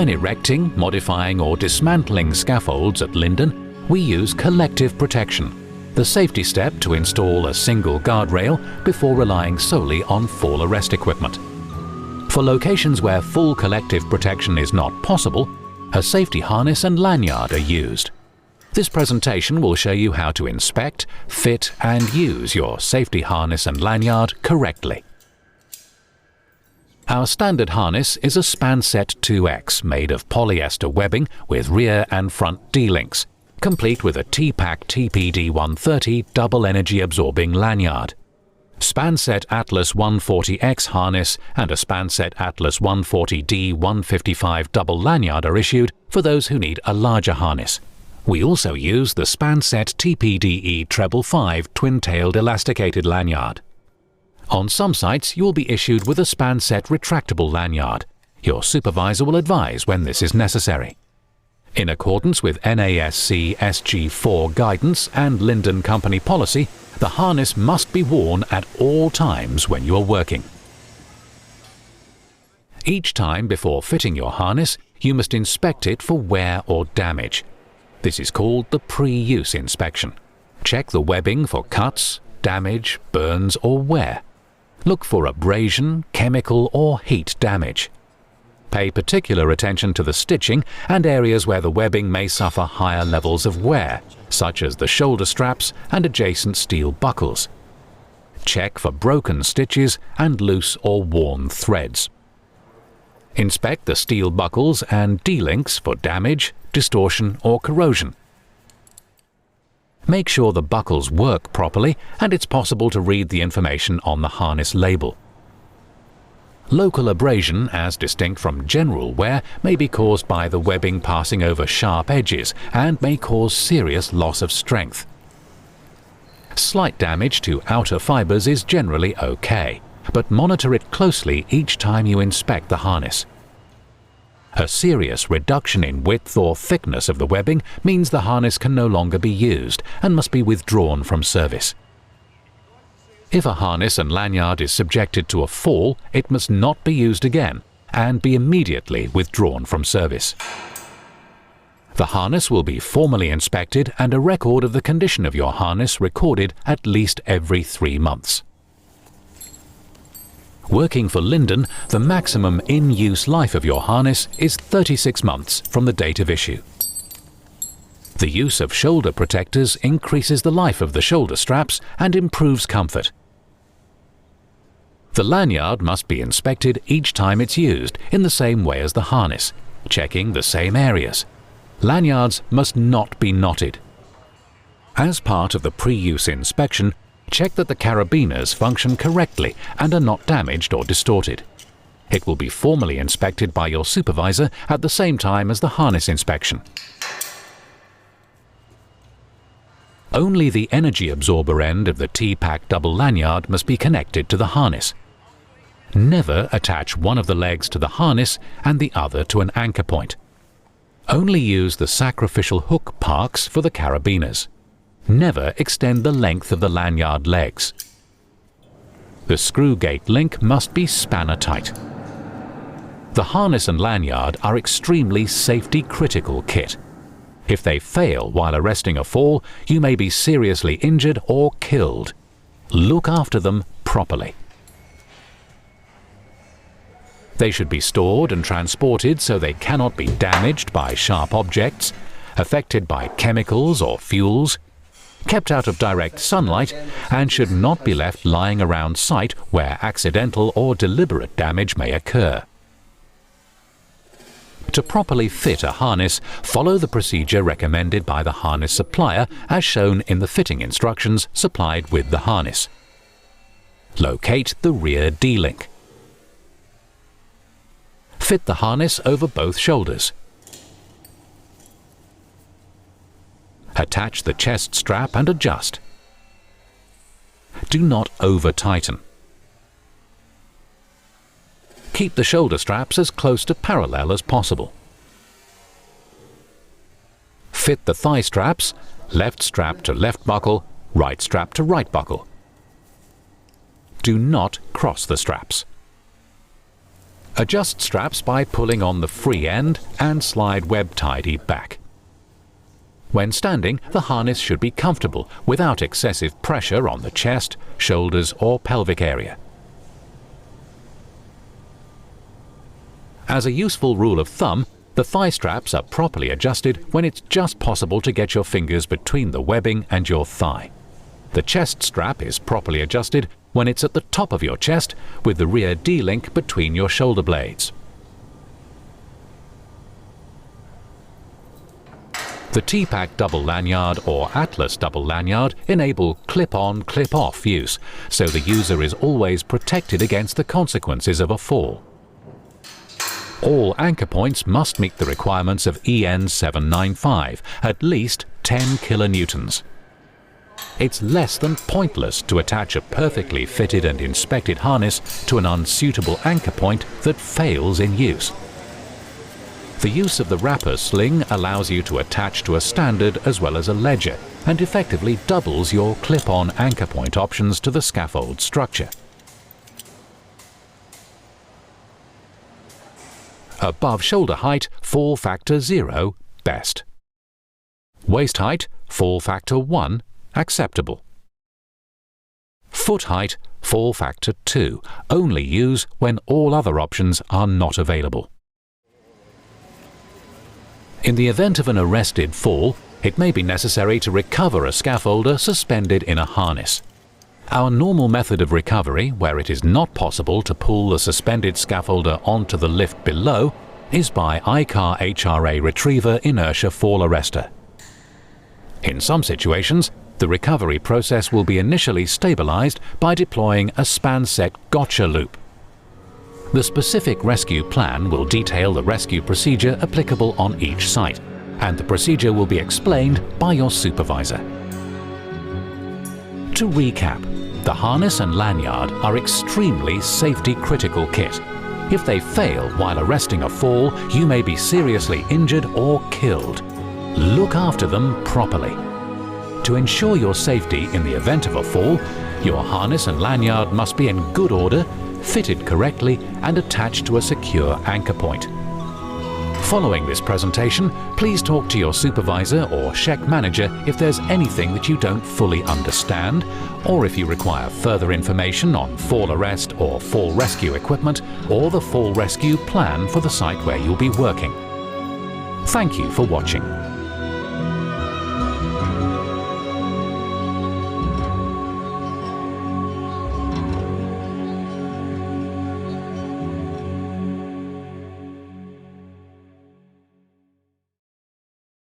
When erecting, modifying or dismantling scaffolds at Linden, we use collective protection, the safety step to install a single guardrail before relying solely on fall arrest equipment. For locations where full collective protection is not possible, a safety harness and lanyard are used. This presentation will show you how to inspect, fit and use your safety harness and lanyard correctly. Our standard harness is a Spanset 2X made of polyester webbing with rear and front D-links, complete with a T-Pack TPD130 double energy absorbing lanyard. Spanset Atlas 140X harness and a Spanset Atlas 140D 155 double lanyard are issued for those who need a larger harness. We also use the Spanset TPDE 555 twin-tailed elasticated lanyard. On some sites, you will be issued with a Spanset retractable lanyard. Your supervisor will advise when this is necessary. In accordance with NASC SG4 guidance and Linden Company policy, the harness must be worn at all times when you are working. Each time before fitting your harness, you must inspect it for wear or damage. This is called the pre-use inspection. Check the webbing for cuts, damage, burns or wear. Look for abrasion, chemical or heat damage. Pay particular attention to the stitching and areas where the webbing may suffer higher levels of wear, such as the shoulder straps and adjacent steel buckles. Check for broken stitches and loose or worn threads. Inspect the steel buckles and D-links for damage, distortion or corrosion. Make sure the buckles work properly and it's possible to read the information on the harness label. Local abrasion, as distinct from general wear, may be caused by the webbing passing over sharp edges and may cause serious loss of strength. Slight damage to outer fibers is generally okay, but monitor it closely each time you inspect the harness. A serious reduction in width or thickness of the webbing means the harness can no longer be used and must be withdrawn from service. If a harness and lanyard is subjected to a fall, it must not be used again and be immediately withdrawn from service. The harness will be formally inspected and a record of the condition of your harness recorded at least every 3 months. Working for Linden, the maximum in-use life of your harness is 36 months from the date of issue. The use of shoulder protectors increases the life of the shoulder straps and improves comfort. The lanyard must be inspected each time it's used in the same way as the harness, checking the same areas. Lanyards must not be knotted. As part of the pre-use inspection, check that the carabiners function correctly and are not damaged or distorted. It will be formally inspected by your supervisor at the same time as the harness inspection. Only the energy absorber end of the T-Pack double lanyard must be connected to the harness. Never attach one of the legs to the harness and the other to an anchor point. Only use the sacrificial hook parks for the carabiners. Never extend the length of the lanyard legs. The screw gate link must be spanner tight. The harness and lanyard are extremely safety critical kit. If they fail while arresting a fall, you may be seriously injured or killed. Look after them properly. They should be stored and transported so they cannot be damaged by sharp objects, affected by chemicals or fuels, kept out of direct sunlight, and should not be left lying around site where accidental or deliberate damage may occur. To properly fit a harness, follow the procedure recommended by the harness supplier as shown in the fitting instructions supplied with the harness. Locate the rear D-link. Fit the harness over both shoulders. Attach the chest strap and adjust. Do not over-tighten. Keep the shoulder straps as close to parallel as possible. Fit the thigh straps, left strap to left buckle, right strap to right buckle. Do not cross the straps. Adjust straps by pulling on the free end and slide web tidy back. When standing, the harness should be comfortable without excessive pressure on the chest, shoulders or pelvic area. As a useful rule of thumb, the thigh straps are properly adjusted when it's just possible to get your fingers between the webbing and your thigh. The chest strap is properly adjusted when it's at the top of your chest with the rear D-link between your shoulder blades. The T-Pack double lanyard or Atlas double lanyard enable clip-on, clip-off use, so the user is always protected against the consequences of a fall. All anchor points must meet the requirements of EN 795, at least 10 kilonewtons. It's less than pointless to attach a perfectly fitted and inspected harness to an unsuitable anchor point that fails in use. The use of the wrapper sling allows you to attach to a standard as well as a ledger and effectively doubles your clip-on anchor point options to the scaffold structure. Above shoulder height, fall factor 0, best. Waist height, fall factor 1, acceptable. Foot height, fall factor 2, only use when all other options are not available. In the event of an arrested fall, it may be necessary to recover a scaffolder suspended in a harness. Our normal method of recovery, where it is not possible to pull the suspended scaffolder onto the lift below, is by I-CAR HRA Retriever Inertia Fall Arrestor. In some situations, the recovery process will be initially stabilized by deploying a span-set gotcha loop. The specific rescue plan will detail the rescue procedure applicable on each site, and the procedure will be explained by your supervisor. To recap, the harness and lanyard are extremely safety-critical kit. If they fail while arresting a fall, you may be seriously injured or killed. Look after them properly. To ensure your safety in the event of a fall, your harness and lanyard must be in good order, fitted correctly and attached to a secure anchor point. Following this presentation, please talk to your supervisor or SHEC manager if there's anything that you don't fully understand, or if you require further information on fall arrest or fall rescue equipment, or the fall rescue plan for the site where you'll be working. Thank you for watching.